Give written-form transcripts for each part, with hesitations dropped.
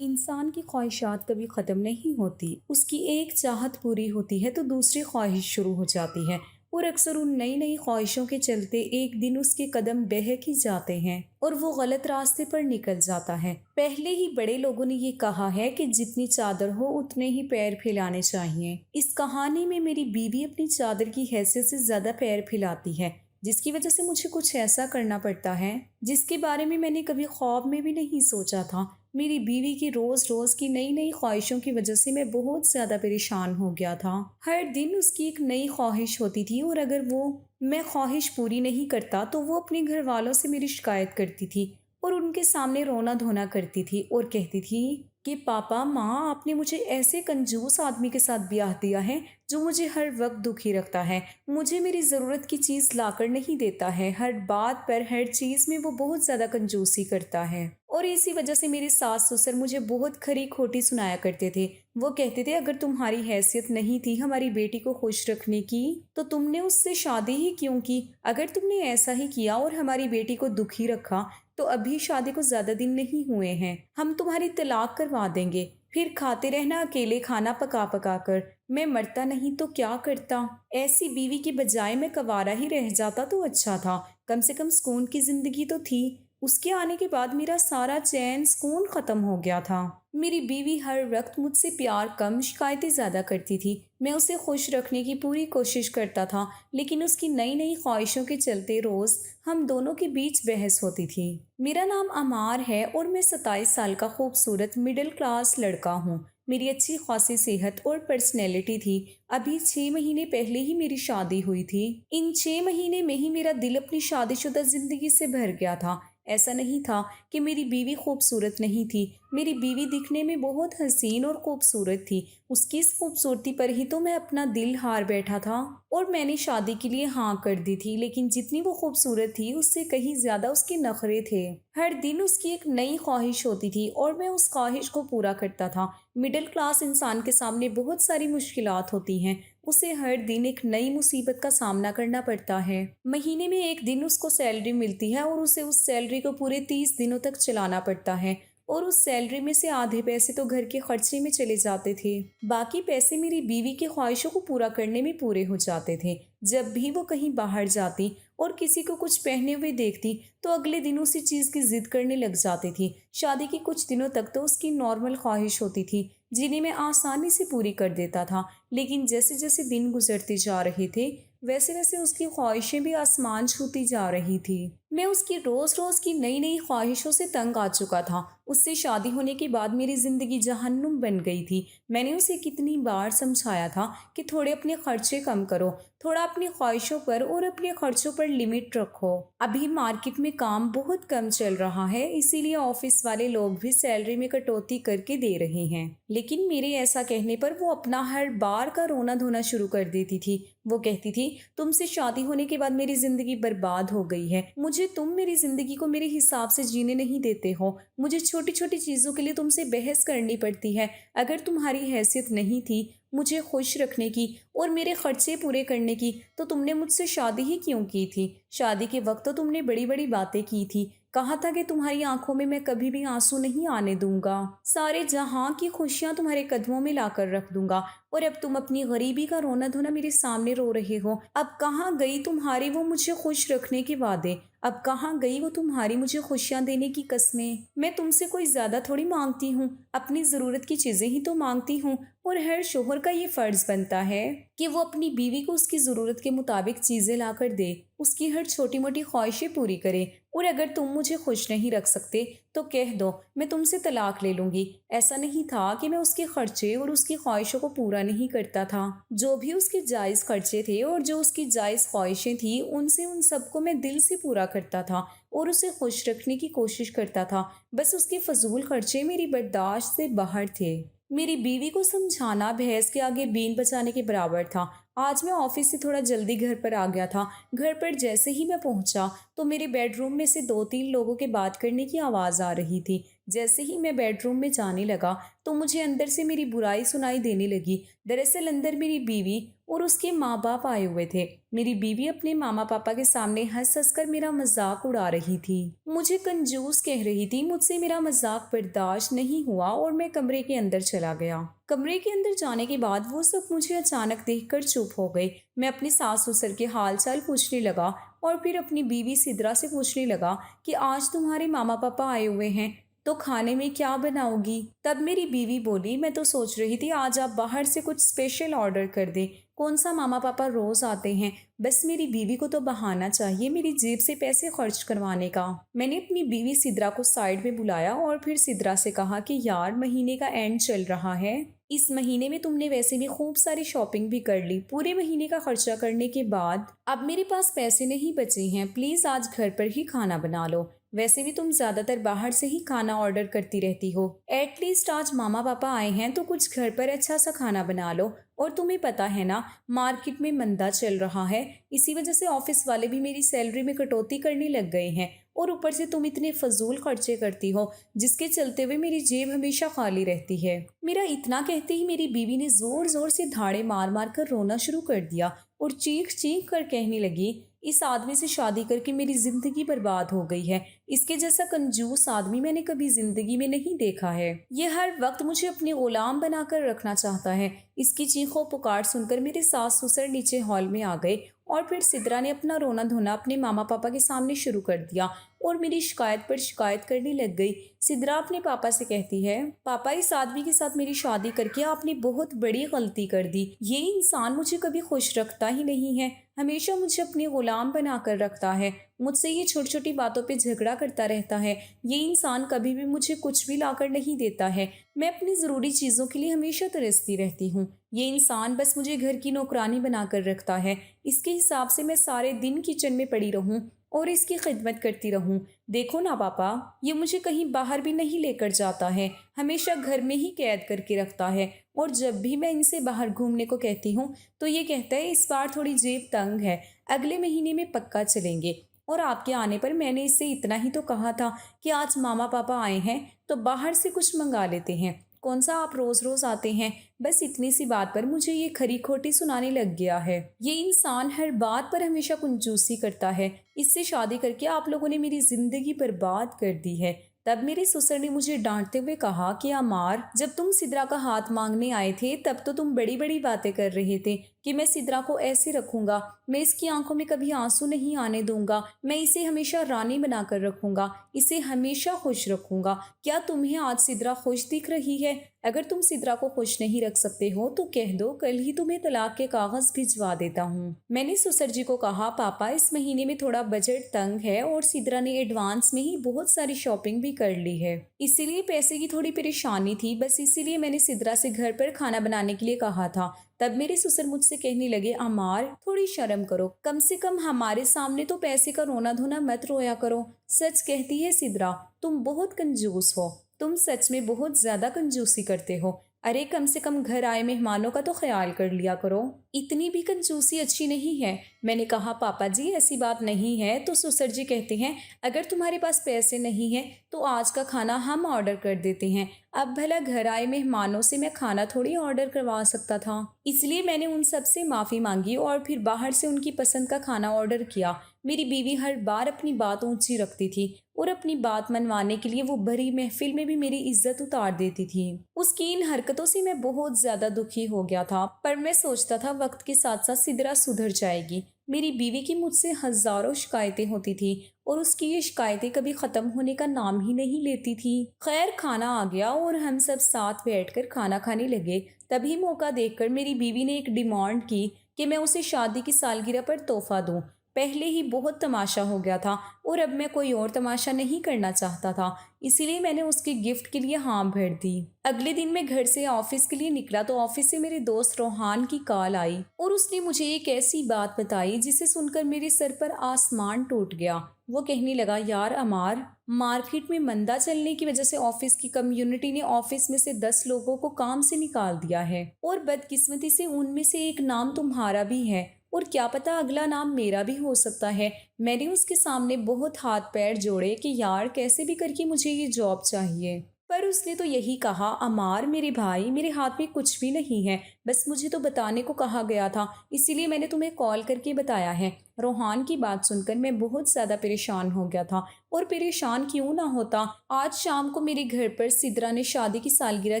इंसान की ख्वाहिशात कभी ख़त्म नहीं होती। उसकी एक चाहत पूरी होती है तो दूसरी ख्वाहिश शुरू हो जाती है। और अक्सर उन नई नई ख्वाहिशों के चलते एक दिन उसके कदम बहक ही जाते हैं और वो गलत रास्ते पर निकल जाता है। पहले ही बड़े लोगों ने ये कहा है कि जितनी चादर हो उतने ही पैर फैलाने चाहिए। इस कहानी में मेरी बीवी अपनी चादर की हैसियत से ज़्यादा पैर फैलाती है, जिसकी वजह से मुझे कुछ ऐसा करना पड़ता है जिसके बारे में मैंने कभी ख्वाब में भी नहीं सोचा था। मेरी बीवी की रोज रोज की नई नई ख्वाहिशों की वजह से मैं बहुत ज्यादा परेशान हो गया था। हर दिन उसकी एक नई ख्वाहिश होती थी और अगर वो मैं ख्वाहिश पूरी नहीं करता तो वो अपने घर वालों से मेरी शिकायत करती थी और उनके सामने रोना धोना करती थी और कहती थी कि पापा माँ आपने मुझे ऐसे कंजूस आदमी के साथ ब्याह दिया है जो मुझे हर वक्त दुखी रखता है, मुझे मेरी ज़रूरत की चीज़ लाकर नहीं देता है, हर बात पर हर चीज़ में वो बहुत ज़्यादा कंजूसी करता है। और इसी वजह से मेरे सास ससुर मुझे बहुत खरी खोटी सुनाया करते थे। वो कहते थे अगर तुम्हारी हैसियत नहीं थी हमारी बेटी को खुश रखने की तो तुमने उससे शादी ही क्यों की। अगर तुमने ऐसा ही किया और हमारी बेटी को दुखी रखा तो अभी शादी को ज्यादा दिन नहीं हुए हैं, हम तुम्हारी तलाक करवा देंगे, फिर खाते रहना अकेले खाना पका पका कर। मैं मरता नहीं तो क्या करता। ऐसी बीवी की बजाय मैं कवारा ही रह जाता तो अच्छा था, कम से कम सुकून की जिंदगी तो थी। उसके आने के बाद मेरा सारा चैन सुकून खत्म हो गया था। मेरी बीवी हर वक्त मुझसे प्यार कम शिकायतें ज्यादा करती थी। मैं उसे खुश रखने की पूरी कोशिश करता था, लेकिन उसकी नई नई ख्वाहिशों के चलते रोज हम दोनों के बीच बहस होती थी। मेरा नाम अमार है और मैं 27 साल का खूबसूरत मिडिल क्लास लड़का हूँ। मेरी अच्छी खासी सेहत और पर्सनैलिटी थी। अभी 6 महीने पहले ही मेरी शादी हुई थी। इन 6 महीने में ही मेरा दिल अपनी शादीशुदा जिंदगी से भर गया था। ऐसा नहीं था कि मेरी बीवी खूबसूरत नहीं थी। मेरी बीवी दिखने में बहुत हसीन और खूबसूरत थी। उसकी इस खूबसूरती पर ही तो मैं अपना दिल हार बैठा था और मैंने शादी के लिए हाँ कर दी थी। लेकिन जितनी वो खूबसूरत थी उससे कहीं ज्यादा उसके नखरे थे। हर दिन उसकी एक नई ख्वाहिश होती थी और मैं उस ख्वाहिश को पूरा करता था। मिडिल क्लास इंसान के सामने बहुत सारी मुश्किलात होती हैं। उसे हर दिन एक नई मुसीबत का सामना करना पड़ता है। महीने में एक दिन उसको सैलरी मिलती है और उसे उस सैलरी को पूरे 30 दिनों तक चलाना पड़ता है और उस सैलरी में से आधे पैसे तो घर के खर्चे में चले जाते थे। बाकी पैसे मेरी बीवी की ख्वाहिशों को पूरा करने में पूरे हो जाते थे। जब भी वो कहीं बाहर जाती और किसी को कुछ पहने हुए देखती तो अगले दिन उसी चीज़ की जिद करने लग जाती थी। शादी के कुछ दिनों तक तो उसकी नॉर्मल ख्वाहिश होती थी जिन्हें मैं आसानी से पूरी कर देता था, लेकिन जैसे जैसे दिन गुजरते जा रहे थे वैसे वैसे उसकी ख्वाहिशें भी आसमान छूती जा रही थी। मैं उसकी रोज रोज की नई नई ख्वाहिशों से तंग आ चुका था। उससे शादी होने के बाद मेरी जिंदगी जहन्नुम बन गई थी। मैंने उसे कितनी बार समझाया था कि थोड़े अपने खर्चे कम करो, थोड़ा अपनी ख्वाहिशों पर और अपने खर्चों पर लिमिट रखो। अभी मार्केट में काम बहुत कम चल रहा है, इसीलिए ऑफिस वाले लोग भी सैलरी में कटौती करके दे रहे हैं। लेकिन मेरे ऐसा कहने पर वो अपना हर बार का रोना धोना शुरू कर देती थी। वो कहती थी तुमसे शादी होने के बाद मेरी जिंदगी बर्बाद हो गई है, मुझे तुम मेरी जिंदगी को मेरे हिसाब से जीने नहीं देते हो, मुझे छोटी छोटी चीजों के लिए तुमसे बहस करनी पड़ती है। अगर तुम्हारी हैसियत नहीं थी मुझे खुश रखने की और मेरे खर्चे पूरे करने की तो तुमने मुझसे शादी ही क्यों की थी। शादी के वक्त तो तुमने बड़ी बड़ी बातें की थी, कहा था कि तुम्हारी आंखों में मैं कभी भी आंसू नहीं आने दूंगा, सारे जहां की खुशियां तुम्हारे कदमों में लाकर रख दूंगा। और अब तुम अपनी गरीबी का रोना धोना मेरे सामने रो रहे हो। अब कहाँ गई तुम्हारी वो मुझे खुश रखने के वादे, अब कहाँ गई वो तुम्हारी मुझे खुशियां देने की कस्में। मैं तुमसे कोई ज्यादा थोड़ी मांगती हूँ, अपनी जरूरत की चीजें ही तो मांगती हूँ। और हर शोहर का ये फर्ज बनता है कि वो अपनी बीवी को उसकी जरूरत के मुताबिक चीजें लाकर दे, उसकी हर छोटी मोटी ख्वाहिशें पूरी करे। और अगर तुम मुझे खुश नहीं रख सकते तो कह दो, मैं तुमसे तलाक ले लूंगी। ऐसा नहीं था कि मैं उसके खर्चे और उसकी ख्वाहिशों को पूरा नहीं करता था। जो भी उसके जायज खर्चे थे और जो उसकी जायज ख्वाहिशें थी उनसे उन सबको मैं दिल से पूरा करता था और उसे खुश रखने की कोशिश करता था। बस उसके फजूल खर्चे मेरी बर्दाश्त से बाहर थे। मेरी बीवी को समझाना भैंस के आगे बीन बचाने के बराबर था। आज मैं ऑफिस से थोड़ा जल्दी घर पर आ गया था। घर पर जैसे ही मैं पहुंचा तो मेरे बेडरूम में से 2-3 लोगों के बात करने की आवाज़ आ रही थी। जैसे ही मैं बेडरूम में जाने लगा तो मुझे अंदर से मेरी बुराई सुनाई देने लगी। दरअसल अंदर मेरी बीवी और उसके माँ बाप आए हुए थे। मेरी बीवी अपने मामा पापा के सामने हंस हंस कर मेरा मजाक उड़ा रही थी, मुझे कंजूस कह रही थी। मुझसे मेरा मजाक बर्दाश्त नहीं हुआ और मैं कमरे के अंदर चला गया। कमरे के अंदर जाने के बाद वो सब मुझे अचानक देखकर चुप हो गए। मैं अपनी सास ससुर के हाल चाल पूछने लगा और फिर अपनी बीवी सिद्रा से पूछने लगा कि आज तुम्हारे मामा पापा आए हुए हैं तो खाने में क्या बनाओगी। तब मेरी बीवी बोली, मैं तो सोच रही थी आज आप बाहर से कुछ स्पेशल ऑर्डर कर दें। कौन सा मामा पापा रोज आते हैं, बस मेरी बीवी को तो बहाना चाहिए मेरी जेब से पैसे खर्च करवाने का। मैंने अपनी बीवी सिद्रा को साइड में बुलाया और फिर सिद्रा से कहा कि यार महीने का एंड चल रहा है, इस महीने में तुमने वैसे भी खूब सारी शॉपिंग भी कर ली। पूरे महीने का खर्चा करने के बाद अब मेरे पास पैसे नहीं बचे हैं। प्लीज आज घर पर ही खाना बना लो। वैसे भी तुम ज्यादातर बाहर से ही खाना ऑर्डर करती रहती हो। एटलीस्ट आज मामा पापा आए हैं तो कुछ घर पर अच्छा सा खाना बना लो। और तुम्हें पता है ना, मार्केट में मंदा चल रहा है, इसी वजह से ऑफिस वाले भी मेरी सैलरी में कटौती करने लग गए हैं। और ऊपर से तुम इतने फजूल खर्चे करती हो जिसके चलते हुए मेरी जेब हमेशा खाली रहती है। मेरा इतना कहते ही मेरी बीवी ने जोर जोर से धाड़े मार मार कर रोना शुरू कर दिया और चीख चीख कर कहने लगी, इस आदमी से शादी करके मेरी जिंदगी बर्बाद हो गई है। इसके जैसा कंजूस आदमी मैंने कभी जिंदगी में नहीं देखा है। ये हर वक्त मुझे अपने गुलाम बनाकर रखना चाहता है। इसकी चीखों पुकार सुनकर मेरे सास ससुर नीचे हॉल में आ गए और फिर सिद्रा ने अपना रोना धोना अपने मामा पापा के सामने शुरू कर दिया और मेरी शिकायत पर शिकायत करने लग गई। सिद्रा अपने पापा से कहती है, पापा इस आदमी के साथ मेरी शादी करके आपने बहुत बड़ी गलती कर दी। ये इंसान मुझे कभी खुश रखता ही नहीं है, हमेशा मुझे अपने गुलाम बनाकर रखता है। मुझसे ये छोटी छोटी बातों पे झगड़ा करता रहता है। ये इंसान कभी भी मुझे कुछ भी लाकर नहीं देता है। मैं अपनी ज़रूरी चीज़ों के लिए हमेशा तरसती रहती हूँ। ये इंसान बस मुझे घर की नौकरानी बनाकर रखता है। इसके हिसाब से मैं सारे दिन किचन में पड़ी रहूं और इसकी खिदमत करती रहूं। देखो ना पापा, ये मुझे कहीं बाहर भी नहीं लेकर जाता है, हमेशा घर में ही कैद करके रखता है। और जब भी मैं इनसे बाहर घूमने को कहती हूँ तो ये कहता है इस बार थोड़ी जेब तंग है, अगले महीने में पक्का चलेंगे। और आपके आने पर मैंने इससे इतना ही तो कहा था कि आज मामा पापा आए हैं तो बाहर से कुछ मंगा लेते हैं। कौन सा आप रोज रोज आते हैं। बस इतनी सी बात पर मुझे ये खरी खोटी सुनाने लग गया है। ये इंसान हर बात पर हमेशा कंजूसी करता है। इससे शादी करके आप लोगों ने मेरी जिंदगी बर्बाद कर दी है। तब मेरे ससुर ने मुझे डांटते हुए कहा कि अमार, जब तुम सिद्रा का हाथ मांगने आए थे तब तो तुम बड़ी बड़ी बातें कर रहे थे कि मैं सिद्रा को ऐसे रखूंगा, मैं इसकी आंखों में कभी आंसू नहीं आने दूंगा, मैं इसे हमेशा रानी बनाकर रखूंगा, इसे हमेशा खुश रखूंगा। क्या तुम्हें आज सिद्रा खुश दिख रही है? अगर तुम सिद्रा को खुश नहीं रख सकते हो तो कह दो, कल ही तुम्हें तलाक के कागज भिजवा देता हूँ। मैंने ससुर जी को कहा, पापा इस महीने में थोड़ा बजट तंग है और सिद्रा ने एडवांस में ही बहुत सारी शॉपिंग भी कर ली है, इसीलिए पैसे की थोड़ी परेशानी थी। बस इसीलिए मैंने सिद्रा से घर पर खाना बनाने के लिए कहा था। तब मेरे ससुर मुझसे कहने लगे, अमार थोड़ी शर्म करो, कम से कम हमारे सामने तो पैसे का रोना धोना मत रोया करो। सच कहती है सिद्रा, तुम बहुत कंजूस हो, तुम सच में बहुत ज्यादा कंजूसी करते हो। अरे कम से कम घर आए मेहमानों का तो ख्याल कर लिया करो, इतनी भी कंजूसी अच्छी नहीं है। मैंने कहा, पापा जी ऐसी बात नहीं है। तो ससुर जी कहते हैं, अगर तुम्हारे पास पैसे नहीं है तो आज का खाना हम ऑर्डर कर देते हैं। अब भला घर आए मेहमानों से मैं खाना थोड़ी ऑर्डर करवा सकता था, इसलिए मैंने उन सब से माफ़ी मांगी और फिर बाहर से उनकी पसंद का खाना ऑर्डर किया। मेरी बीवी हर बार अपनी बात ऊंची रखती थी और अपनी बात मनवाने के लिए वो भरी महफिल में भी मेरी इज्जत उतार देती थी। उसकी इन हरकतों से मैं बहुत ज्यादा दुखी हो गया था, पर मैं सोचता था वक्त के साथ साथ सिद्रा सुधर जाएगी। मेरी बीवी की मुझसे हजारों शिकायतें होती थी और उसकी ये शिकायतें कभी खत्म होने का नाम ही नहीं लेती थी। खैर खाना आ गया और हम सब साथ बैठकर खाना खाने लगे। तभी मौका देखकर मेरी बीवी ने एक डिमांड की कि मैं उसे शादी की सालगिरह पर तोहफा दूं। पहले ही बहुत तमाशा हो गया था और अब मैं कोई और तमाशा नहीं करना चाहता था, इसीलिए मैंने उसके गिफ्ट के लिए हाँ भर दी। अगले दिन मैं घर से ऑफिस के लिए निकला तो ऑफिस से मेरे दोस्त रोहान की कॉल आई और उसने मुझे एक ऐसी बात बताई जिसे सुनकर मेरे सर पर आसमान टूट गया। वो कहने लगा, यार अमार, मार्केट में मंदा चलने की वजह से ऑफिस की कम्युनिटी ने ऑफिस में से 10 लोगों को काम से निकाल दिया है और बदकिस्मती से उनमें से एक नाम तुम्हारा भी है और क्या पता अगला नाम मेरा भी हो सकता है। मैंने उसके सामने बहुत हाथ पैर जोड़े कि यार कैसे भी करके मुझे ये जॉब चाहिए। पर उसने तो यही कहा, अमार मेरे भाई, मेरे हाथ में कुछ भी नहीं है, बस मुझे तो बताने को कहा गया था, इसीलिए मैंने तुम्हें कॉल करके बताया है। रोहान की बात सुनकर मैं बहुत ज़्यादा परेशान हो गया था। और परेशान क्यों ना होता, आज शाम को मेरे घर पर सिद्रा ने शादी की सालगिरह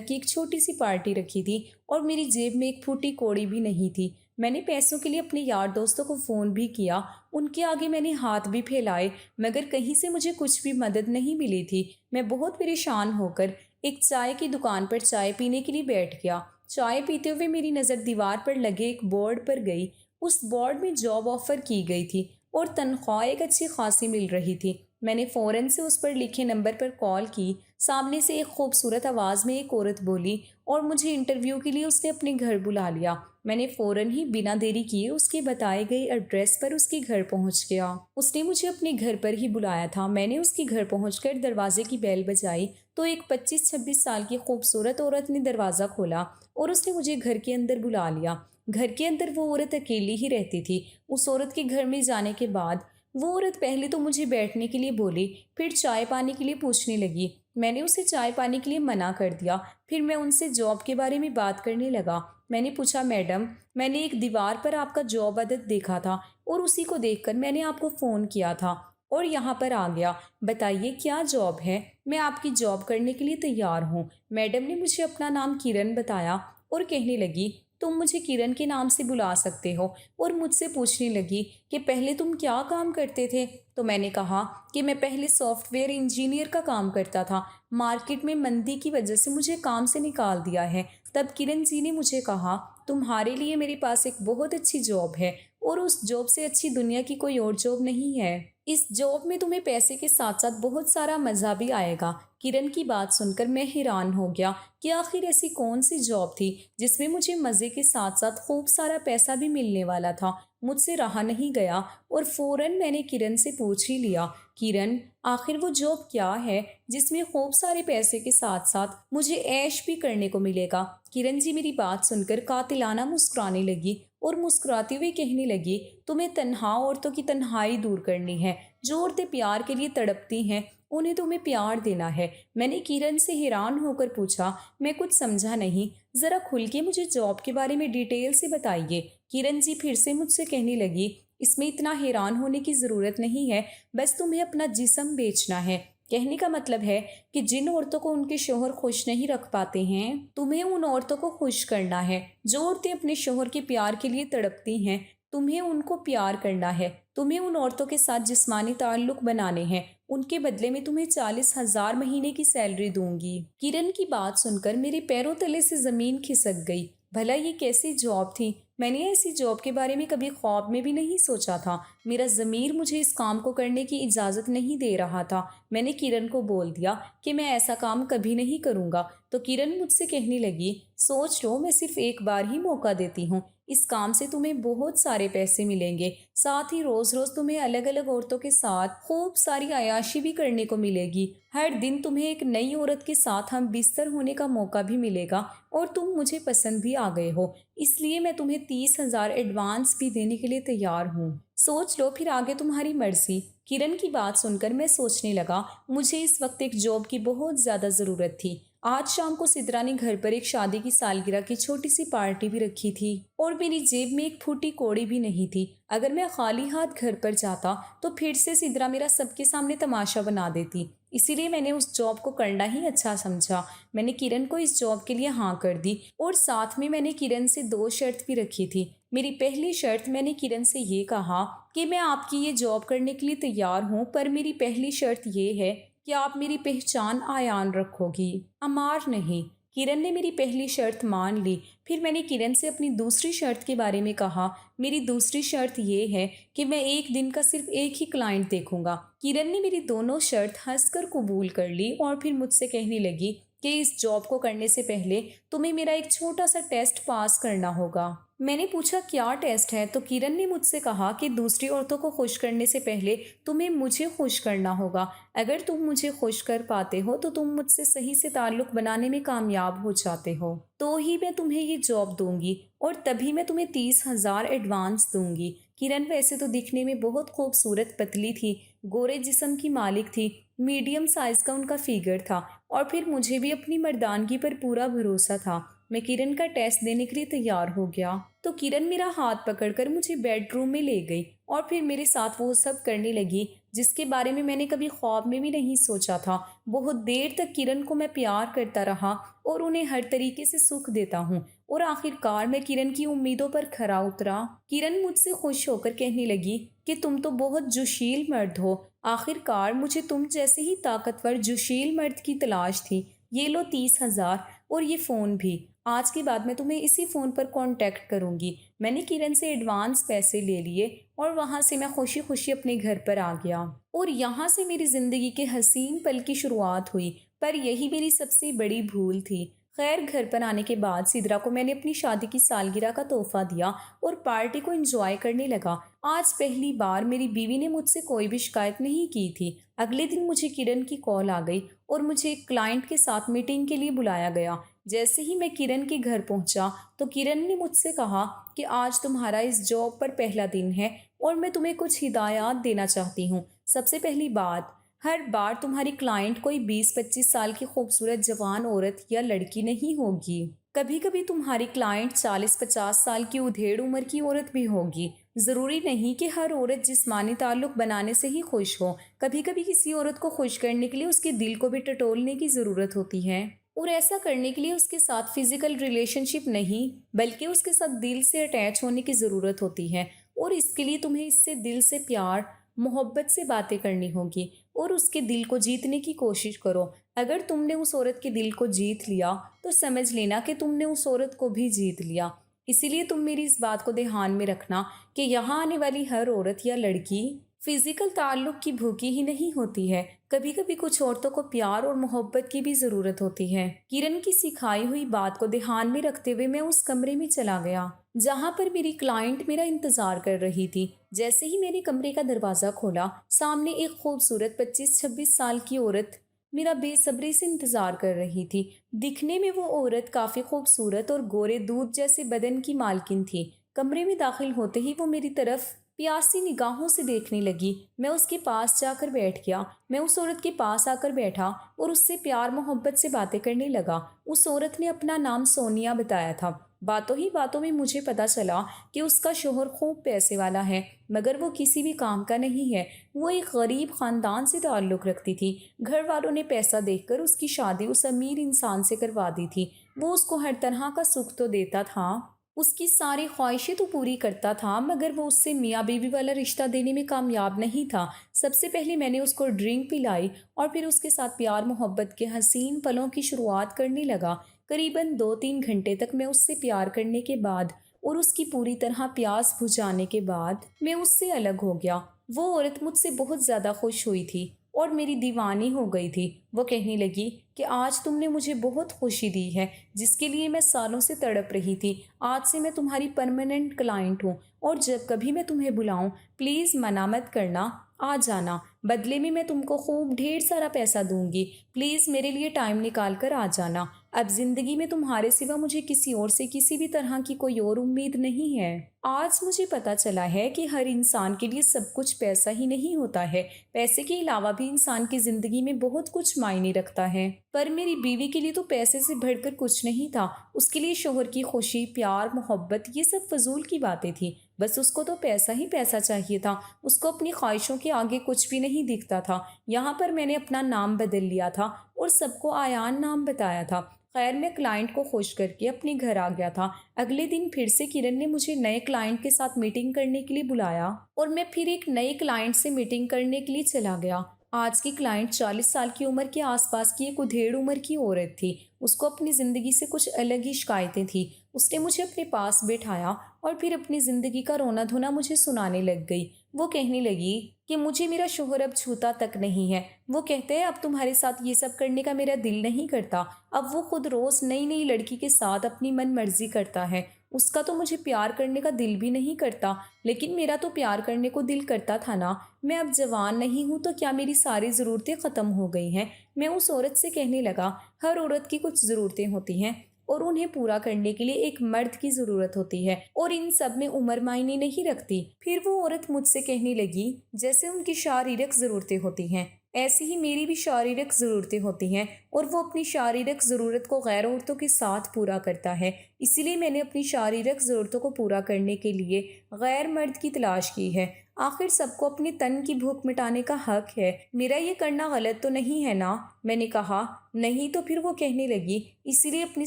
की एक छोटी सी पार्टी रखी थी और मेरी जेब में एक फूटी कौड़ी भी नहीं थी। मैंने पैसों के लिए अपने यार दोस्तों को फ़ोन भी किया, उनके आगे मैंने हाथ भी फैलाए, मगर कहीं से मुझे कुछ भी मदद नहीं मिली थी। मैं बहुत परेशान होकर एक चाय की दुकान पर चाय पीने के लिए बैठ गया। चाय पीते हुए मेरी नज़र दीवार पर लगे एक बोर्ड पर गई। उस बोर्ड में जॉब ऑफर की गई थी और तनख्वाह एक अच्छी खासी मिल रही थी। मैंने फ़ौरन से उस पर लिखे नंबर पर कॉल की। सामने से एक खूबसूरत आवाज़ में एक औरत बोली और मुझे इंटरव्यू के लिए उसने अपने घर बुला लिया। मैंने फ़ौरन ही बिना देरी किए उसके बताए गए एड्रेस पर उसके घर पहुंच गया। उसने मुझे अपने घर पर ही बुलाया था। मैंने उसके घर पहुंचकर दरवाजे की बेल बजाई तो एक 25-26 साल की खूबसूरत औरत ने दरवाज़ा खोला और उसने मुझे घर के अंदर बुला लिया। घर के अंदर वो औरत अकेली ही रहती थी। उस औरत के घर में जाने के बाद वो औरत पहले तो मुझे बैठने के लिए बोली, फिर चाय पानी के लिए पूछने लगी। मैंने उसे चाय पानी के लिए मना कर दिया। फिर मैं उनसे जॉब के बारे में बात करने लगा। मैंने पूछा, मैडम, मैंने एक दीवार पर आपका जॉब अदद देखा था और उसी को देखकर मैंने आपको फ़ोन किया था और यहाँ पर आ गया। बताइए क्या जॉब है, मैं आपकी जॉब करने के लिए तैयार हूँ। मैडम ने मुझे अपना नाम किरण बताया और कहने लगी, तुम मुझे किरण के नाम से बुला सकते हो। और मुझसे पूछने लगी कि पहले तुम क्या काम करते थे। तो मैंने कहा कि मैं पहले सॉफ्टवेयर इंजीनियर का काम करता था, मार्केट में मंदी की वजह से मुझे काम से निकाल दिया है। तब किरण जी ने मुझे कहा, तुम्हारे लिए मेरे पास एक बहुत अच्छी जॉब है और उस जॉब से अच्छी दुनिया की कोई और जॉब नहीं है। इस जॉब में तुम्हें पैसे के साथ साथ बहुत सारा मज़ा भी आएगा। किरण की बात सुनकर मैं हैरान हो गया कि आखिर ऐसी कौन सी जॉब थी जिसमें मुझे मज़े के साथ साथ खूब सारा पैसा भी मिलने वाला था। मुझसे रहा नहीं गया और फ़ौरन मैंने किरण से पूछ ही लिया, किरण, आखिर वो जॉब क्या है जिसमें खूब सारे पैसे के साथ साथ मुझे ऐश भी करने को मिलेगा। किरण जी मेरी बात सुनकर कातिलाना मुस्कुराने लगी और मुस्कुराते हुए कहने लगी, तुम्हें तन्हा औरतों की तन्हाई दूर करनी है। जो औरतें प्यार के लिए तड़पती हैं उन्हें तुम्हें प्यार देना है। मैंने किरण से हैरान होकर पूछा, मैं कुछ समझा नहीं, ज़रा खुल के मुझे जॉब के बारे में डिटेल से बताइए। किरण जी फिर से मुझसे कहने लगी, इसमें इतना हैरान होने की ज़रूरत नहीं है, बस तुम्हें अपना जिस्म बेचना है। कहने का मतलब है कि जिन औरतों को उनके शोहर खुश नहीं रख पाते हैं, तुम्हें उन औरतों को खुश करना है। जो औरतें अपने शोहर के प्यार के लिए तड़पती हैं, तुम्हें उनको प्यार करना है। तुम्हें उन औरतों के साथ जिस्मानी ताल्लुक बनाने हैं। उनके बदले में तुम्हें 40,000 महीने की सैलरी दूंगी। किरण की बात सुनकर मेरे पैरों तले से जमीन खिसक गई। भला ये कैसी जॉब थी? मैंने ऐसी जॉब के बारे में कभी ख्वाब में भी नहीं सोचा था। मेरा ज़मीर मुझे इस काम को करने की इजाज़त नहीं दे रहा था। मैंने किरण को बोल दिया कि मैं ऐसा काम कभी नहीं करूँगा। तो किरण मुझसे कहने लगी, सोच लो, मैं सिर्फ एक बार ही मौका देती हूँ। इस काम से तुम्हें बहुत सारे पैसे मिलेंगे, साथ ही रोज़ रोज़ तुम्हें अलग अलग औरतों के साथ खूब सारी अयाशी भी करने को मिलेगी। हर दिन तुम्हें एक नई औरत के साथ हम बिस्तर होने का मौका भी मिलेगा और तुम मुझे पसंद भी आ गए हो, इसलिए मैं तुम्हें 30,000 एडवांस भी देने के लिए तैयार हूँ। सोच लो, फिर आगे तुम्हारी मर्जी। किरण की बात सुनकर मैं सोचने लगा, मुझे इस वक्त एक जॉब की बहुत ज़्यादा ज़रूरत थी। आज शाम को सिद्रा ने घर पर एक शादी की सालगिरह की छोटी सी पार्टी भी रखी थी और मेरी जेब में एक फूटी कौड़ी भी नहीं थी। अगर मैं खाली हाथ घर पर जाता तो फिर से सिद्रा मेरा सबके सामने तमाशा बना देती। इसीलिए मैंने उस जॉब को करना ही अच्छा समझा। मैंने किरण को इस जॉब के लिए हाँ कर दी और साथ में मैंने किरण से 2 शर्त भी रखी थी। मेरी पहली शर्त, मैंने किरण से ये कहा कि मैं आपकी ये जॉब करने के लिए तैयार हूँ, पर मेरी पहली शर्त ये है कि आप मेरी पहचान आयान रखोगी, अमार नहीं। किरण ने मेरी पहली शर्त मान ली। फिर मैंने किरण से अपनी दूसरी शर्त के बारे में कहा। मेरी दूसरी शर्त ये है कि मैं एक दिन का सिर्फ एक ही क्लाइंट देखूंगा। किरण ने मेरी दोनों शर्त हंसकर कबूल कर ली और फिर मुझसे कहने लगी कि इस जॉब को करने से पहले तुम्हें मेरा एक छोटा सा टेस्ट पास करना होगा। मैंने पूछा क्या टेस्ट है, तो किरण ने मुझसे कहा कि दूसरी औरतों को खुश करने से पहले तुम्हें मुझे खुश करना होगा। अगर तुम मुझे खुश कर पाते हो तो तुम मुझसे सही से ताल्लुक बनाने में कामयाब हो जाते हो, तो ही मैं तुम्हें ये जॉब दूंगी और तभी मैं तुम्हें 30,000 एडवांस दूंगी। किरण वैसे तो दिखने में बहुत खूबसूरत पतली थी, गोरे जिस्म की मालिक थी, मीडियम साइज का उनका फिगर था और फिर मुझे भी अपनी मर्दानगी पर पूरा भरोसा था। मैं किरण का टेस्ट देने के लिए तैयार हो गया तो किरण मेरा हाथ पकड़कर मुझे बेडरूम में ले गई और फिर मेरे साथ वो सब करने लगी जिसके बारे में मैंने कभी ख्वाब में भी नहीं सोचा था। बहुत देर तक किरण को मैं प्यार करता रहा और उन्हें हर तरीके से सुख देता हूँ और आखिरकार मैं किरण की उम्मीदों पर खरा उतरा। किरण मुझसे खुश होकर कहने लगी कि तुम तो बहुत जोशील मर्द हो। आखिरकार मुझे तुम जैसे ही ताकतवर जोशील मर्द की तलाश थी। ये लो 30,000 और ये फ़ोन भी। आज के बाद मैं तुम्हें इसी फ़ोन पर कांटेक्ट करूंगी। मैंने किरण से एडवांस पैसे ले लिए और वहां से मैं खुशी खुशी अपने घर पर आ गया और यहाँ से मेरी ज़िंदगी के हसीन पल की शुरुआत हुई। पर यही मेरी सबसे बड़ी भूल थी। खैर, घर पर आने के बाद सिद्रा को मैंने अपनी शादी की सालगिरह का तोहफा दिया और पार्टी को एंजॉय करने लगा। आज पहली बार मेरी बीवी ने मुझसे कोई भी शिकायत नहीं की थी। अगले दिन मुझे किरण की कॉल आ गई और मुझे एक क्लाइंट के साथ मीटिंग के लिए बुलाया गया। जैसे ही मैं किरण के घर पहुंचा तो किरण ने मुझसे कहा कि आज तुम्हारा इस जॉब पर पहला दिन है और मैं तुम्हें कुछ हिदायत देना चाहती हूँ। सबसे पहली बात, हर बार तुम्हारी क्लाइंट कोई 20-25 साल की खूबसूरत जवान औरत या लड़की नहीं होगी। कभी कभी तुम्हारी क्लाइंट 40-50 साल की उधेड़ उम्र की औरत भी होगी। ज़रूरी नहीं कि हर औरत जिस्मानी ताल्लुक बनाने से ही खुश हो। कभी कभी किसी औरत को खुश करने के लिए उसके दिल को भी टटोलने की ज़रूरत होती है और ऐसा करने के लिए उसके साथ फिजिकल रिलेशनशिप नहीं बल्कि उसके साथ दिल से अटैच होने की ज़रूरत होती है। और इसके लिए तुम्हें इससे दिल से प्यार मोहब्बत से बातें करनी होगी और उसके दिल को जीतने की कोशिश करो। अगर तुमने उस औरत के दिल को जीत लिया तो समझ लेना कि तुमने उस औरत को भी जीत लिया। इसीलिए तुम मेरी इस बात को ध्यान में रखना कि यहाँ आने वाली हर औरत या लड़की फिजिकल ताल्लुक की भूखी ही नहीं होती है। कभी कभी कुछ औरतों को प्यार और मोहब्बत की भी जरूरत होती है। किरण की सिखाई हुई बात को ध्यान में रखते हुए मैं उस कमरे में चला गया जहाँ पर मेरी क्लाइंट मेरा इंतजार कर रही थी। जैसे ही मैंने कमरे का दरवाजा खोला, सामने एक खूबसूरत 25-26 साल की औरत मेरा बेसब्री से इंतजार कर रही थी। दिखने में वो औरत काफी खूबसूरत और गोरे दूध जैसे बदन की मालकिन थी। कमरे में दाखिल होते ही वो मेरी तरफ प्यासी निगाहों से देखने लगी। मैं उसके पास जाकर बैठ गया। मैं उस औरत के पास आकर बैठा और उससे प्यार मोहब्बत से बातें करने लगा। उस औरत ने अपना नाम सोनिया बताया था। बातों ही बातों में मुझे पता चला कि उसका शोहर खूब पैसे वाला है, मगर वो किसी भी काम का नहीं है। वो एक गरीब खानदान से ताल्लुक़ रखती थी। घर वालों ने पैसा देखकर उसकी शादी उस अमीर इंसान से करवा दी थी। वो उसको हर तरह का सुख तो देता था, उसकी सारी ख्वाहिशें तो पूरी करता था, मगर वो उससे मियाँ बीवी वाला रिश्ता देने में कामयाब नहीं था। सबसे पहले मैंने उसको ड्रिंक पिलाई और फिर उसके साथ प्यार मोहब्बत के हसीन पलों की शुरुआत करने लगा। करीबन 2-3 घंटे तक मैं उससे प्यार करने के बाद और उसकी पूरी तरह प्यास बुझाने के बाद मैं उससे अलग हो गया। वो औरत मुझसे बहुत ज़्यादा खुश हुई थी और मेरी दीवानी हो गई थी। वो कहने लगी कि आज तुमने मुझे बहुत खुशी दी है, जिसके लिए मैं सालों से तड़प रही थी। आज से मैं तुम्हारी परमानेंट क्लाइंट हूँ और जब कभी मैं तुम्हें बुलाऊं प्लीज़ मना मत करना, आ जाना। बदले में मैं तुमको खूब ढेर सारा पैसा दूंगी। प्लीज़ मेरे लिए टाइम निकाल कर आ जाना। अब जिंदगी में तुम्हारे सिवा मुझे किसी और से किसी भी तरह की कोई और उम्मीद नहीं है। आज मुझे पता चला है कि हर इंसान के लिए सब कुछ पैसा ही नहीं होता है। पैसे के अलावा भी इंसान की जिंदगी में बहुत कुछ मायने रखता है। पर मेरी बीवी के लिए तो पैसे से बढ़कर कुछ नहीं था। उसके लिए शोहर की खुशी, प्यार, मोहब्बत ये सब फजूल की बातें थी। बस उसको तो पैसा ही पैसा चाहिए था। उसको अपनी ख्वाहिशों के आगे कुछ भी नहीं दिखता था। यहाँ पर मैंने अपना नाम बदल लिया था और सबको आयान नाम बताया था। खैर, मैं क्लाइंट को खुश करके अपने घर आ गया था। अगले दिन फिर से किरण ने मुझे नए क्लाइंट के साथ मीटिंग करने के लिए बुलाया और मैं फिर एक नए क्लाइंट से मीटिंग करने के लिए चला गया। आज की क्लाइंट 40 साल की उम्र के आसपास की एक उधेड़ उम्र की औरत थी। उसको अपनी ज़िंदगी से कुछ अलग ही शिकायतें थी। उसने मुझे अपने पास बिठाया और फिर अपनी ज़िंदगी का रोना धोना मुझे सुनाने लग गई। वो कहने लगी कि मुझे मेरा शोहर अब छूता तक नहीं है। वो कहते हैं अब तुम्हारे साथ ये सब करने का मेरा दिल नहीं करता। अब वो खुद रोज़ नई नई लड़की के साथ अपनी मन मर्जी करता है। उसका तो मुझे प्यार करने का दिल भी नहीं करता, लेकिन मेरा तो प्यार करने को दिल करता था ना। मैं अब जवान नहीं हूँ तो क्या मेरी सारी ज़रूरतें ख़त्म हो गई हैं? मैं उस औरत से कहने लगा, हर औरत की कुछ ज़रूरतें होती हैं और उन्हें पूरा करने के लिए एक मर्द की ज़रूरत होती है, और इन सब में उम्र मायने नहीं रखती। फिर वो औरत मुझसे कहने लगी, जैसे उनकी शारीरिक ज़रूरतें होती हैं ऐसी ही मेरी भी शारीरिक ज़रूरतें होती हैं, और वो अपनी शारीरिक ज़रूरत को गैर औरतों के साथ पूरा करता है। इसीलिए मैंने अपनी शारीरिक ज़रूरतों को पूरा करने के लिए गैर मर्द की तलाश की है। आखिर सबको अपने तन की भूख मिटाने का हक है। मेरा ये करना गलत तो नहीं है ना? मैंने कहा, नहीं। तो फिर वो कहने लगी, इसीलिए अपनी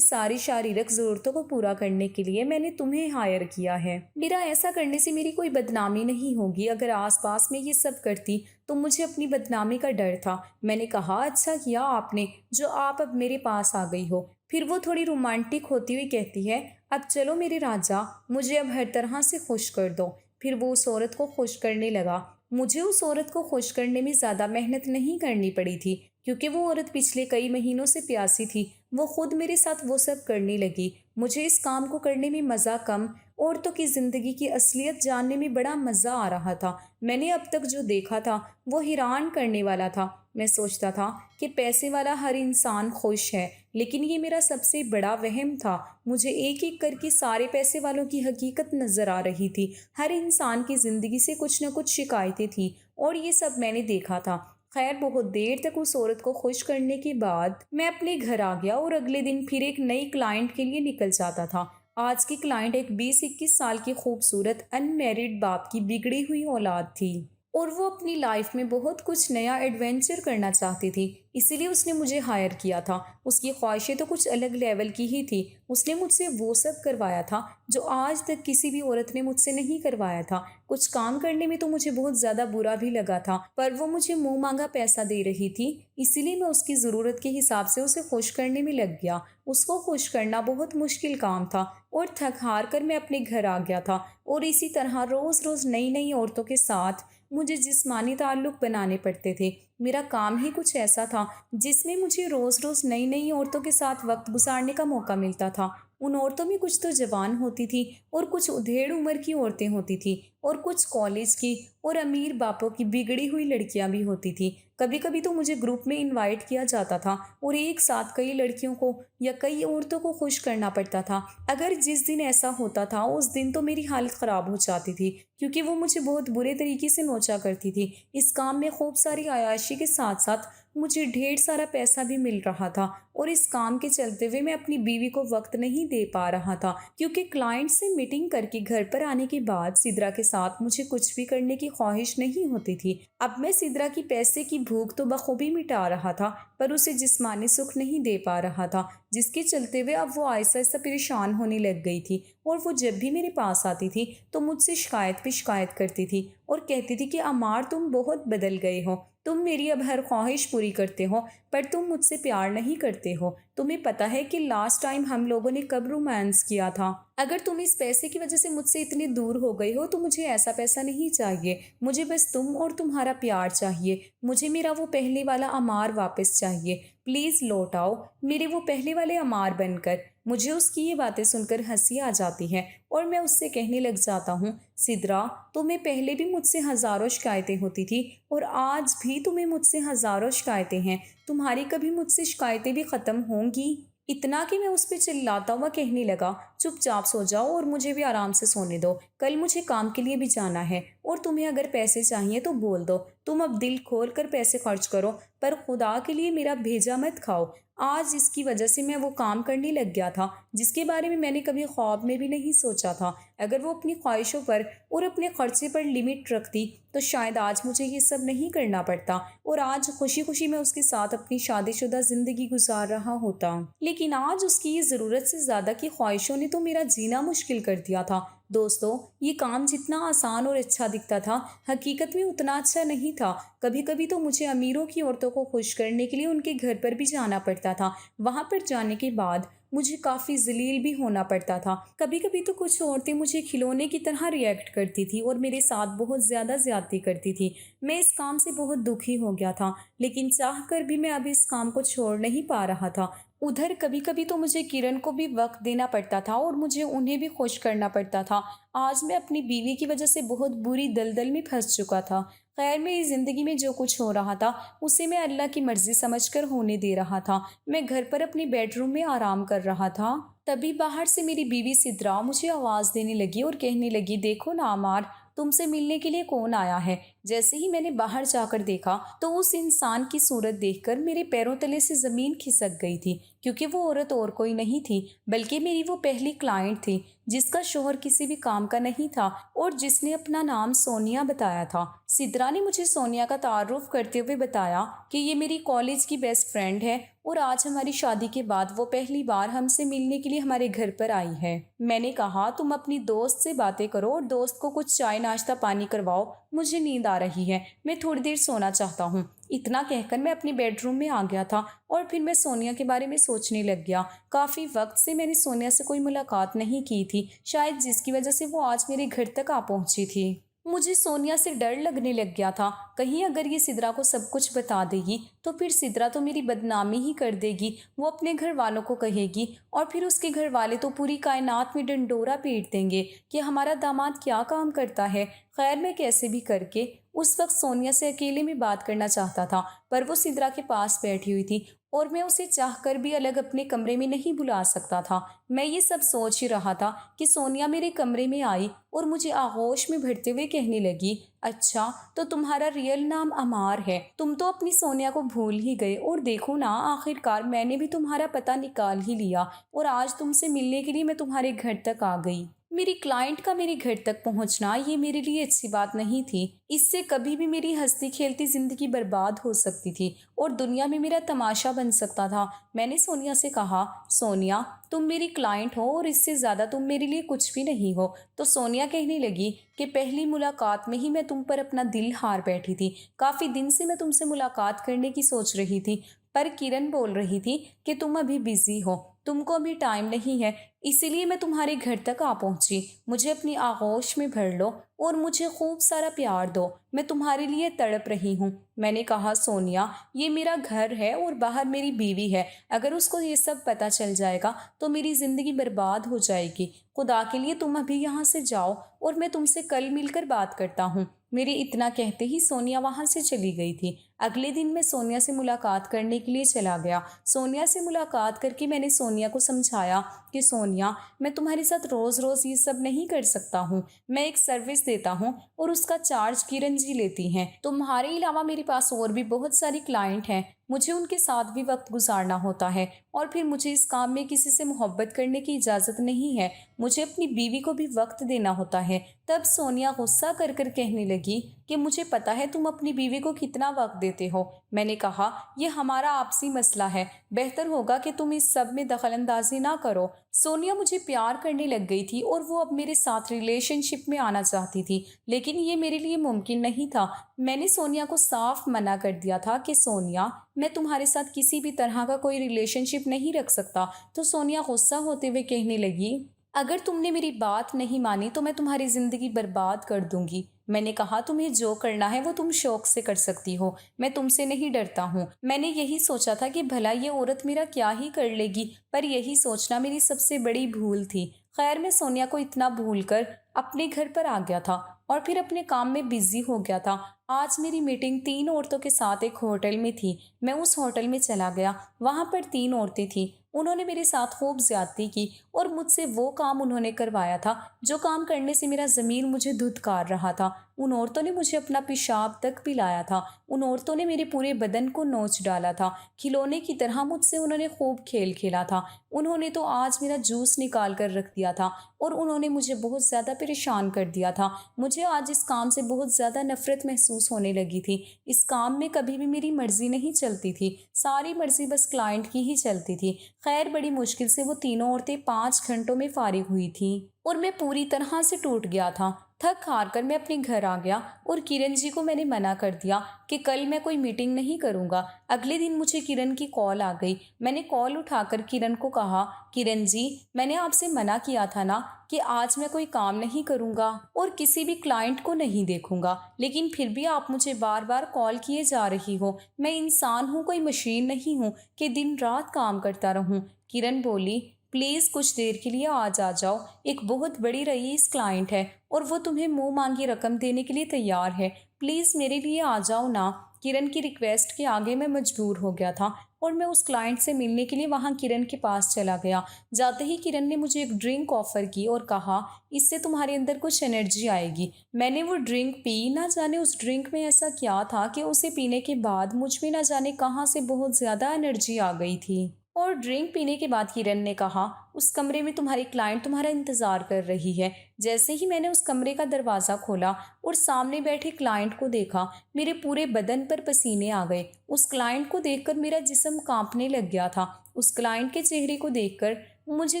सारी शारीरिक ज़रूरतों को पूरा करने के लिए मैंने तुम्हें हायर किया है। मेरा ऐसा करने से मेरी कोई बदनामी नहीं होगी। अगर आसपास में ये सब करती तो मुझे अपनी बदनामी का डर था। मैंने कहा, अच्छा किया आपने जो आप अब मेरे पास आ गई हो। फिर वो थोड़ी रोमांटिक होती हुई कहती है, अब चलो मेरे राजा, मुझे अब हर तरह से खुश कर दो। फिर वो उस औरत को खुश करने लगा। मुझे उस औरत को खुश करने में ज़्यादा मेहनत नहीं करनी पड़ी थी, क्योंकि वो औरत पिछले कई महीनों से प्यासी थी। वो खुद मेरे साथ वो सब करने लगी। मुझे इस काम को करने में मज़ा कम, औरतों की ज़िंदगी की असलियत जानने में बड़ा मज़ा आ रहा था। मैंने अब तक जो देखा था वो हैरान करने वाला था। मैं सोचता था कि पैसे वाला हर इंसान खुश है, लेकिन ये मेरा सबसे बड़ा वहम था। मुझे एक एक करके सारे पैसे वालों की हकीकत नज़र आ रही थी। हर इंसान की ज़िंदगी से कुछ न कुछ शिकायतें थी, और ये सब मैंने देखा था। खैर, बहुत देर तक उस औरत को खुश करने के बाद मैं अपने घर आ गया, और अगले दिन फिर एक नई क्लाइंट के लिए निकल जाता था। आज की क्लाइंट एक 20-21 साल की खूबसूरत अनमैरिड बाप की बिगड़ी हुई औलाद थी, और वो अपनी लाइफ में बहुत कुछ नया एडवेंचर करना चाहती थी। इसीलिए उसने मुझे हायर किया था। उसकी ख्वाहिशें तो कुछ अलग लेवल की ही थी। उसने मुझसे वो सब करवाया था जो आज तक किसी भी औरत ने मुझसे नहीं करवाया था। कुछ काम करने में तो मुझे बहुत ज़्यादा बुरा भी लगा था, पर वो मुझे मुंह मांगा पैसा दे रही थी। इसीलिए मैं उसकी ज़रूरत के हिसाब से उसे खुश करने में लग गया। उसको खुश करना बहुत मुश्किल काम था, और थक हार कर मैं अपने घर आ गया था। और इसी तरह रोज़ रोज़ नई नई औरतों के साथ मुझे जिस्मानी ताल्लुक़ बनाने पड़ते थे। मेरा काम ही कुछ ऐसा था जिसमें मुझे रोज़ रोज़ नई नई औरतों के साथ वक्त गुजारने का मौका मिलता था। उन औरतों में कुछ तो जवान होती थी, और कुछ उधेड़ उम्र की औरतें होती थी, और कुछ कॉलेज की और अमीर बापों की बिगड़ी हुई लड़कियां भी होती थी। कभी कभी तो मुझे ग्रुप में इनवाइट किया जाता था, और एक साथ कई लड़कियों को या कई औरतों को खुश करना पड़ता था। अगर जिस दिन ऐसा होता था उस दिन तो मेरी हालत ख़राब हो जाती थी, क्योंकि वो मुझे बहुत बुरे तरीके से नोचा करती थी। इस काम में खूब सारी आयाशी के साथ साथ मुझे ढेर सारा पैसा भी मिल रहा था, और इस काम के चलते हुए मैं अपनी बीवी को वक्त नहीं दे पा रहा था, क्योंकि क्लाइंट से मीटिंग करके घर पर आने के बाद सिद्रा के साथ मुझे कुछ भी करने की ख्वाहिश नहीं होती थी। अब मैं सिद्रा की पैसे की भूख तो बखूबी मिटा रहा था, पर उसे जिस्मानी सुख नहीं दे पा रहा था, जिसके चलते हुए अब वो आहिस्ता आहिस्ता परेशान होने लग गई थी। और वो जब भी मेरे पास आती थी तो मुझसे शिकायत पे शिकायत करती थी, और कहती थी कि अमार, तुम बहुत बदल गए हो। तुम मेरी अब हर ख्वाहिश पूरी करते हो, पर तुम मुझसे प्यार नहीं करते हो। तुम्हें पता है कि लास्ट टाइम हम लोगों ने कब रोमांस किया था? अगर तुम इस पैसे की वजह से मुझसे इतनी दूर हो गई हो तो मुझे ऐसा पैसा नहीं चाहिए। मुझे बस तुम और तुम्हारा प्यार चाहिए। मुझे मेरा वो पहले वाला अमार वापस चाहिए। प्लीज़ लौट आओ मेरे वो पहले वाले अमार बनकर। मुझे उसकी ये बातें सुनकर हंसी आ जाती है, और मैं उससे कहने लग जाता हूँ, सिद्रा, तुम्हें पहले भी मुझसे हज़ारों शिकायतें होती थी, और आज भी तुम्हें मुझसे हज़ारों शिकायतें हैं। तुम्हारी कभी मुझसे शिकायतें भी ख़त्म होंगी? इतना कि मैं उस पर चिल्लाता हुआ कहने लगा, चुपचाप सो जाओ और मुझे भी आराम से सोने दो। कल मुझे काम के लिए भी जाना है, और तुम्हें अगर पैसे चाहिए तो बोल दो। तुम अब दिल खोल कर पैसे खर्च करो, पर खुदा के लिए मेरा भेजा मत खाओ। आज इसकी वजह से मैं वो काम करने लग गया था जिसके बारे में मैंने कभी ख्वाब में भी नहीं सोचा था। अगर वो अपनी ख्वाहिशों पर और अपने खर्चे पर लिमिट रखती तो शायद आज मुझे ये सब नहीं करना पड़ता, और आज खुशी खुशी मैं उसके साथ अपनी शादीशुदा जिंदगी गुजार रहा होता। लेकिन आज उसकी ये ज़रूरत से ज़्यादा की ख्वाहिशों ने तो मेरा जीना मुश्किल कर दिया था। दोस्तों, ये काम जितना आसान और अच्छा दिखता था, हकीकत में उतना अच्छा नहीं था। कभी कभी तो मुझे अमीरों की औरतों को खुश करने के लिए उनके घर पर भी जाना पड़ता था। वहां पर जाने के बाद मुझे काफ़ी जलील भी होना पड़ता था। कभी कभी तो कुछ औरतें मुझे खिलौने की तरह रिएक्ट करती थी और मेरे साथ बहुत ज़्यादा ज्यादती करती थी। मैं इस काम से बहुत दुखी हो गया था, लेकिन चाह कर भी मैं अब इस काम को छोड़ नहीं पा रहा था। उधर कभी कभी तो मुझे किरण को भी वक्त देना पड़ता था और मुझे उन्हें भी खुश करना पड़ता था। आज मैं अपनी बीवी की वजह से बहुत बुरी दलदल में फंस चुका था। खैर, मेरी ज़िंदगी में जो कुछ हो रहा था उसे मैं अल्लाह की मर्जी समझकर होने दे रहा था। मैं घर पर अपनी बेडरूम में आराम कर रहा था। तभी बाहर से मेरी बीवी सिद्रा मुझे आवाज़ देने लगी और कहने लगी, देखो ना अमार, तुमसे मिलने के लिए कौन आया है। जैसे ही मैंने बाहर जाकर देखा तो उस इंसान की सूरत देखकर मेरे पैरों तले से ज़मीन खिसक गई थी, क्योंकि वो औरत और कोई नहीं थी बल्कि मेरी वो पहली क्लाइंट थी जिसका शोहर किसी भी काम का नहीं था और जिसने अपना नाम सोनिया बताया था। सिद्रा ने मुझे सोनिया का तारुफ करते हुए बताया कि ये मेरी कॉलेज की बेस्ट फ्रेंड है और आज हमारी शादी के बाद वो पहली बार हमसे मिलने के लिए हमारे घर पर आई है। मैंने कहा, तुम अपनी दोस्त से बातें करो और दोस्त को कुछ चाय नाश्ता पानी करवाओ, मुझे नींद आ रही है, मैं थोड़ी देर सोना चाहता हूँ। इतना कहकर मैं अपनी बेडरूम में आ गया था और फिर मैं सोनिया के बारे में सोचने लग गया। काफ़ी वक्त से मैंने सोनिया से कोई मुलाकात नहीं की थी, शायद जिसकी वजह से वो आज मेरे घर तक आ पहुंची थी। मुझे सोनिया से डर लगने लग गया था, कहीं अगर ये सिद्रा को सब कुछ बता देगी तो फिर सिद्रा तो मेरी बदनामी ही कर देगी। वो अपने घर वालों को कहेगी और फिर उसके घर वाले तो पूरी कायनात में डंडोरा पीट देंगे कि हमारा दामाद क्या काम करता है। खैर, मैं कैसे भी करके उस वक्त सोनिया से अकेले में बात करना चाहता था, पर वो सिद्रा के पास बैठी हुई थी और मैं उसे चाहकर भी अलग अपने कमरे में नहीं बुला सकता था। मैं ये सब सोच ही रहा था कि सोनिया मेरे कमरे में आई और मुझे आगोश में भरते हुए कहने लगी, अच्छा तो तुम्हारा रियल नाम अमार है। तुम तो अपनी सोनिया को भूल ही गए और देखो ना, आखिरकार मैंने भी तुम्हारा पता निकाल ही लिया और आज तुमसे मिलने के लिए मैं तुम्हारे घर तक आ गई। मेरी क्लाइंट का मेरे घर तक पहुंचना ये मेरे लिए अच्छी बात नहीं थी। इससे कभी भी मेरी हंसती खेलती जिंदगी बर्बाद हो सकती थी और दुनिया में मेरा तमाशा बन सकता था। मैंने सोनिया से कहा, सोनिया तुम मेरी क्लाइंट हो और इससे ज़्यादा तुम मेरे लिए कुछ भी नहीं हो। तो सोनिया कहने लगी कि पहली मुलाकात में ही मैं तुम पर अपना दिल हार बैठी थी। काफ़ी दिन से मैं तुमसे मुलाकात करने की सोच रही थी, पर किरण बोल रही थी कि तुम अभी बिजी हो, तुमको अभी टाइम नहीं है, इसीलिए मैं तुम्हारे घर तक आ पहुंची। मुझे अपनी आगोश में भर लो और मुझे खूब सारा प्यार दो, मैं तुम्हारे लिए तड़प रही हूँ। मैंने कहा, सोनिया ये मेरा घर है और बाहर मेरी बीवी है, अगर उसको ये सब पता चल जाएगा तो मेरी ज़िंदगी बर्बाद हो जाएगी। खुदा के लिए तुम अभी यहाँ से जाओ और मैं तुमसे कल मिलकर बात करता हूँ। मेरे इतना कहते ही सोनिया वहाँ से चली गई थी। अगले दिन मैं सोनिया से मुलाकात करने के लिए चला गया। सोनिया से मुलाकात करके मैंने सोनिया को समझाया कि सोनिया, मैं तुम्हारे साथ रोज़ रोज़ ये सब नहीं कर सकता हूँ। मैं एक सर्विस देता हूँ और उसका चार्ज किरण जी लेती हैं। तुम्हारे अलावा मेरे पास और भी बहुत सारी क्लाइंट हैं, मुझे उनके साथ भी वक्त गुजारना होता है और फिर मुझे इस काम में किसी से मोहब्बत करने की इजाज़त नहीं है। मुझे अपनी बीवी को भी वक्त देना होता है। तब सोनिया गुस्सा कर कर कहने लगी कि मुझे पता है तुम अपनी बीवी को कितना वक्त देते हो। मैंने कहा, यह हमारा आपसी मसला है, बेहतर होगा कि तुम इस सब में दखलंदाजी ना करो। सोनिया मुझे प्यार करने लग गई थी और वो अब मेरे साथ रिलेशनशिप में आना चाहती थी, लेकिन ये मेरे लिए मुमकिन नहीं था। मैंने सोनिया को साफ मना कर दिया था कि सोनिया, मैं तुम्हारे साथ किसी भी तरह का कोई रिलेशनशिप नहीं रख सकता। तो सोनिया गुस्सा होते हुए कहने लगी, अगर तुमने मेरी बात नहीं मानी तो मैं तुम्हारी ज़िंदगी बर्बाद कर दूंगी। मैंने कहा, तुम्हें जो करना है वो तुम शौक से कर सकती हो, मैं तुमसे नहीं डरता हूँ। मैंने यही सोचा था कि भला ये औरत मेरा क्या ही कर लेगी, पर यही सोचना मेरी सबसे बड़ी भूल थी। खैर, मैं सोनिया को इतना भूल कर अपने घर पर आ गया था और फिर अपने काम में बिजी हो गया था। आज मेरी मीटिंग 3 औरतों के साथ एक होटल में थी। मैं उस होटल में चला गया। वहाँ पर 3 औरतें थीं। उन्होंने मेरे साथ खूब ज्यादती की और मुझसे वो काम उन्होंने करवाया था जो काम करने से मेरा ज़मीर मुझे धुतकार रहा था। उन औरतों ने मुझे अपना पेशाब तक पिलाया था। उन औरतों ने मेरे पूरे बदन को नोच डाला था। खिलौने की तरह मुझसे उन्होंने खूब खेल खेला था। उन्होंने तो आज मेरा जूस निकाल कर रख दिया था और उन्होंने मुझे बहुत ज़्यादा परेशान कर दिया था। मुझे आज इस काम से बहुत ज़्यादा नफरत महसूस महसूस होने लगी थी। इस काम में कभी भी मेरी मर्जी नहीं चलती थी, सारी मर्जी बस क्लाइंट की ही चलती थी। खैर बड़ी मुश्किल से वो तीनों औरतें 5 घंटों में फारिग हुई थी और मैं पूरी तरह से टूट गया था। थक हार कर मैं अपने घर आ गया और किरण जी को मैंने मना कर दिया कि कल मैं कोई मीटिंग नहीं करूंगा। अगले दिन मुझे किरण की कॉल आ गई। मैंने कॉल उठाकर किरण को कहा, किरण जी, मैंने आपसे मना किया था ना कि आज मैं कोई काम नहीं करूंगा और किसी भी क्लाइंट को नहीं देखूंगा, लेकिन फिर भी आप मुझे बार बार कॉल किए जा रही हो। मैं इंसान हूँ, कोई मशीन नहीं हूँ कि दिन रात काम करता रहूं। किरण बोली, प्लीज़ कुछ देर के लिए आज आ जाओ, एक बहुत बड़ी रईस क्लाइंट है और वो तुम्हें मुंह मांगी रकम देने के लिए तैयार है। प्लीज़ मेरे लिए आ जाओ ना। किरण की रिक्वेस्ट के आगे मैं मजबूर हो गया था और मैं उस क्लाइंट से मिलने के लिए वहाँ किरण के पास चला गया। जाते ही किरण ने मुझे एक ड्रिंक ऑफर की और कहा, इससे तुम्हारे अंदर कुछ एनर्जी आएगी। मैंने वो ड्रिंक पी। ना जाने उस ड्रिंक में ऐसा क्या था कि उसे पीने के बाद मुझ में ना जाने कहाँ से बहुत ज़्यादा एनर्जी आ गई थी। और ड्रिंक पीने के बाद किरण ने कहा, उस कमरे में तुम्हारी क्लाइंट तुम्हारा इंतज़ार कर रही है। जैसे ही मैंने उस कमरे का दरवाज़ा खोला और सामने बैठे क्लाइंट को देखा, मेरे पूरे बदन पर पसीने आ गए। उस क्लाइंट को देखकर मेरा जिस्म कांपने लग गया था। उस क्लाइंट के चेहरे को देखकर मुझे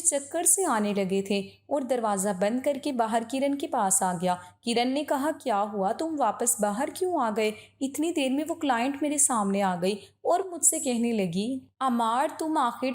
चक्कर से आने लगे थे और दरवाज़ा बंद करके बाहर किरण के पास आ गया। किरण ने कहा, क्या हुआ, तुम वापस बाहर क्यों आ गए? इतनी देर में वो क्लाइंट मेरे सामने आ गई और मुझसे कहने लगी, अमार,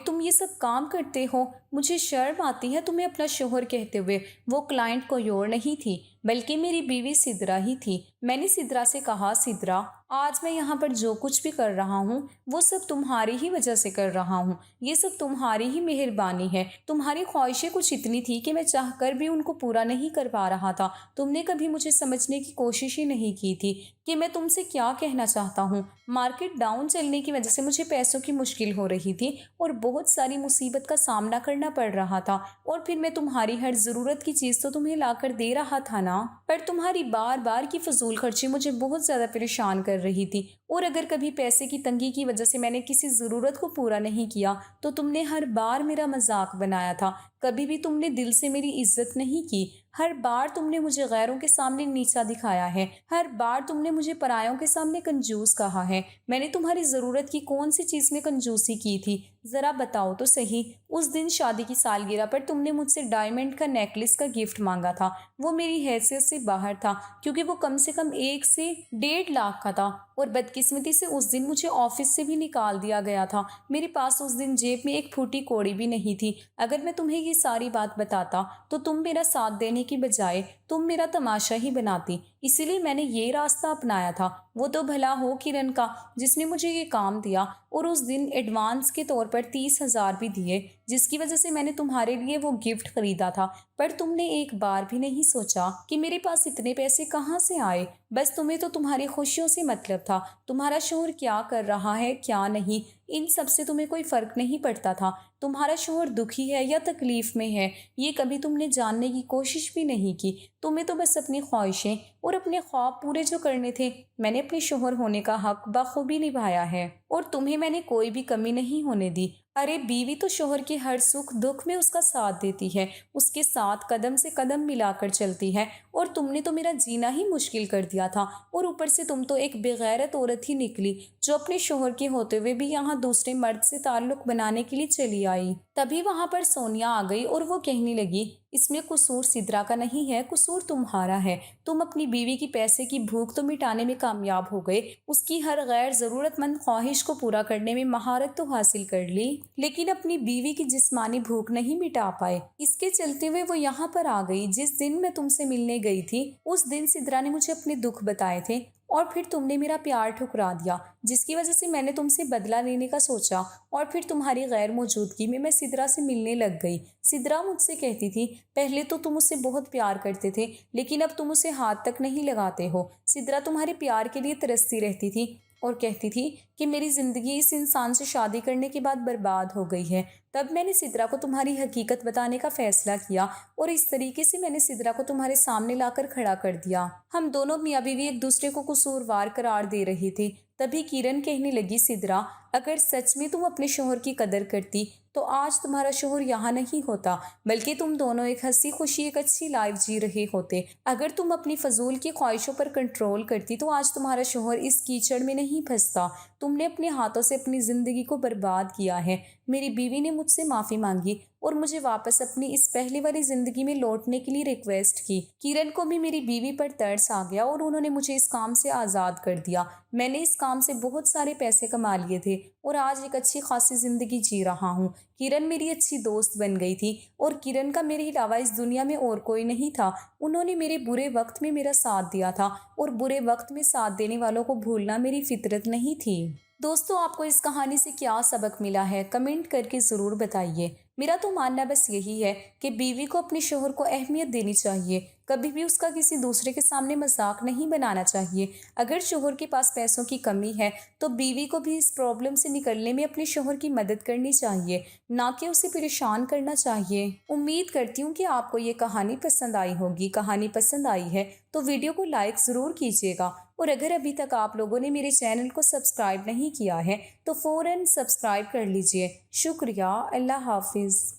तुम ये सब काम करते हो? मुझे शर्म आती है तुम्हें अपना शोहर कहते हुए। वो क्लाइंट कोई और नहीं थी बल्कि मेरी बीवी सिद्रा ही थी। मैंने सिद्रा से कहा, सिद्रा, आज मैं यहाँ पर जो कुछ भी कर रहा हूँ वो सब तुम्हारी ही वजह से कर रहा हूँ। ये सब तुम्हारी ही मेहरबानी है। तुम्हारी ख्वाहिशें कुछ इतनी थी कि मैं चाहकर भी उनको पूरा नहीं कर पा रहा था। तुमने कभी मुझे समझने की कोशिश ही नहीं की थी कि मैं तुमसे क्या कहना चाहता हूँ। मार्केट डाउन चलने की वजह से मुझे पैसों की मुश्किल हो रही थी और बहुत सारी मुसीबत का सामना करना पड़ रहा था, और फिर मैं तुम्हारी हर ज़रूरत की चीज़ तो तुम्हें ला कर दे रहा था ना, पर तुम्हारी बार बार की फजूल खर्ची मुझे बहुत ज़्यादा परेशान कर रही थी। और अगर कभी पैसे की तंगी की वजह से मैंने किसी ज़रूरत को पूरा नहीं किया तो तुमने हर बार मेरा मजाक बनाया था। कभी भी तुमने दिल से मेरी इज्जत नहीं की। हर बार तुमने मुझे गैरों के सामने नीचा दिखाया है। हर बार तुमने मुझे परायों के सामने कंजूस कहा है। मैंने तुम्हारी ज़रूरत की कौन सी चीज़ में कंजूसी की थी? ज़रा बताओ तो सही। उस दिन शादी की सालगिरह पर तुमने मुझसे डायमंड का नेकलेस का गिफ्ट मांगा था। वो मेरी हैसियत से बाहर था क्योंकि वो कम से कम 1 से 1.5 लाख का था, और बदकिस्मती से उस दिन मुझे ऑफिस से भी निकाल दिया गया था। मेरे पास उस दिन जेब में एक फूटी कौड़ी भी नहीं थी। अगर मैं तुम्हें ये सारी बात बताता तो तुम मेरा साथ देने की बजाय तुम मेरा तमाशा ही बनाती। इसीलिए मैंने ये रास्ता अपनाया था। वो तो भला हो किरण का जिसने मुझे ये काम दिया और उस दिन एडवांस के तौर पर 30,000 भी दिए, जिसकी वजह से मैंने तुम्हारे लिए वो गिफ्ट खरीदा था। पर तुमने एक बार भी नहीं सोचा कि मेरे पास इतने पैसे कहाँ से आए। बस तुम्हें तो तुम्हारी खुशियों से मतलब था। तुम्हारा शोहर क्या कर रहा है क्या नहीं, इन सब से तुम्हें कोई फर्क नहीं पड़ता था। तुम्हारा शोहर दुखी है या तकलीफ में है, ये कभी तुमने जानने की कोशिश भी नहीं की। तुम्हें तो बस अपनी ख्वाहिशें और अपने ख्वाब पूरे जो करने थे। मैंने अपने शोहर होने का हक बखूबी निभाया है और तुम्हें मैंने कोई भी कमी नहीं होने दी। अरे बीवी तो शोहर के हर सुख दुख में उसका साथ देती है, उसके साथ कदम से कदम मिलाकर चलती है, और तुमने तो मेरा जीना ही मुश्किल कर दिया था। और ऊपर से तुम तो एक बेगैरत औरत ही निकली जो अपने शोहर के होते हुए भी यहाँ दूसरे मर्द से ताल्लुक बनाने के लिए चली आई। तभी वहां पर सोनिया आ गई और वो कहने लगी, इसमें कसूर सिद्रा का नहीं है, कसूर तुम्हारा है। तुम अपनी बीवी की पैसे की भूख तो मिटाने में कामयाब हो गए, उसकी हर गैर ज़रूरतमंद ख्वाहिश को पूरा करने में महारत तो हासिल कर ली, लेकिन अपनी बीवी की जिस्मानी भूख नहीं मिटा पाए। इसके चलते हुए वो यहाँ पर आ गई। जिस दिन मैं तुमसे मिलने गई थी उस दिन सिद्रा ने मुझे अपने दुख बताए थे और फिर तुमने मेरा प्यार ठुकरा दिया, जिसकी वजह से मैंने तुमसे बदला लेने का सोचा, और फिर तुम्हारी गैर मौजूदगी में मैं सिद्रा से मिलने लग गई। सिद्रा मुझसे कहती थी, पहले तो तुम उससे बहुत प्यार करते थे लेकिन अब तुम उसे हाथ तक नहीं लगाते हो। सिद्रा तुम्हारे प्यार के लिए तरसती रहती थी और कहती थी कि मेरी ज़िंदगी इस इंसान से शादी करने के बाद बर्बाद हो गई है। तब मैंने सिद्रा को तुम्हारी हकीकत बताने का फैसला किया और इस तरीके से मैंने सिद्रा को तुम्हारे सामने लाकर खड़ा कर दिया। हम दोनों मियाँ बीवी एक दूसरे को कसूरवार करार दे रहे थे। तभी किरण कहने लगी, सिद्रा, अगर सच में तुम अपने शोहर की कदर करती तो आज तुम्हारा शोहर यहाँ नहीं होता, बल्कि तुम दोनों एक हंसी खुशी एक अच्छी लाइफ जी रहे होते। अगर तुम अपनी फजूल की ख्वाहिशों पर कंट्रोल करती तो आज तुम्हारा शोहर इस कीचड़ में नहीं फंसता। तुमने अपने हाथों से अपनी ज़िंदगी को बर्बाद किया है। मेरी बीवी ने मुझसे माफ़ी मांगी और मुझे वापस अपनी इस पहले वाली ज़िंदगी में लौटने के लिए रिक्वेस्ट की। किरण को भी मेरी बीवी पर तरस आ गया और उन्होंने मुझे इस काम से आज़ाद कर दिया। मैंने इस काम से बहुत सारे पैसे कमा लिए थे और आज एक अच्छी खासी ज़िंदगी जी रहा हूँ। किरण मेरी अच्छी दोस्त बन गई थी और किरण का मेरे अलावा इस दुनिया में और कोई नहीं था। उन्होंने मेरे बुरे वक्त में मेरा साथ दिया था और बुरे वक्त में साथ देने वालों को भूलना मेरी फितरत नहीं थी। दोस्तों, आपको इस कहानी से क्या सबक मिला है, कमेंट करके ज़रूर बताइए। मेरा तो मानना बस यही है कि बीवी को अपने शोहर को अहमियत देनी चाहिए, कभी भी उसका किसी दूसरे के सामने मजाक नहीं बनाना चाहिए। अगर शोहर के पास पैसों की कमी है तो बीवी को भी इस प्रॉब्लम से निकलने में अपने शोहर की मदद करनी चाहिए, ना कि उसे परेशान करना चाहिए। उम्मीद करती हूँ कि आपको ये कहानी पसंद आई होगी। कहानी पसंद आई है तो वीडियो को लाइक ज़रूर कीजिएगा और अगर अभी तक आप लोगों ने मेरे चैनल को सब्सक्राइब नहीं किया है तो फ़ौरन सब्सक्राइब कर लीजिए। शुक्रिया। अल्लाह हाफिज़।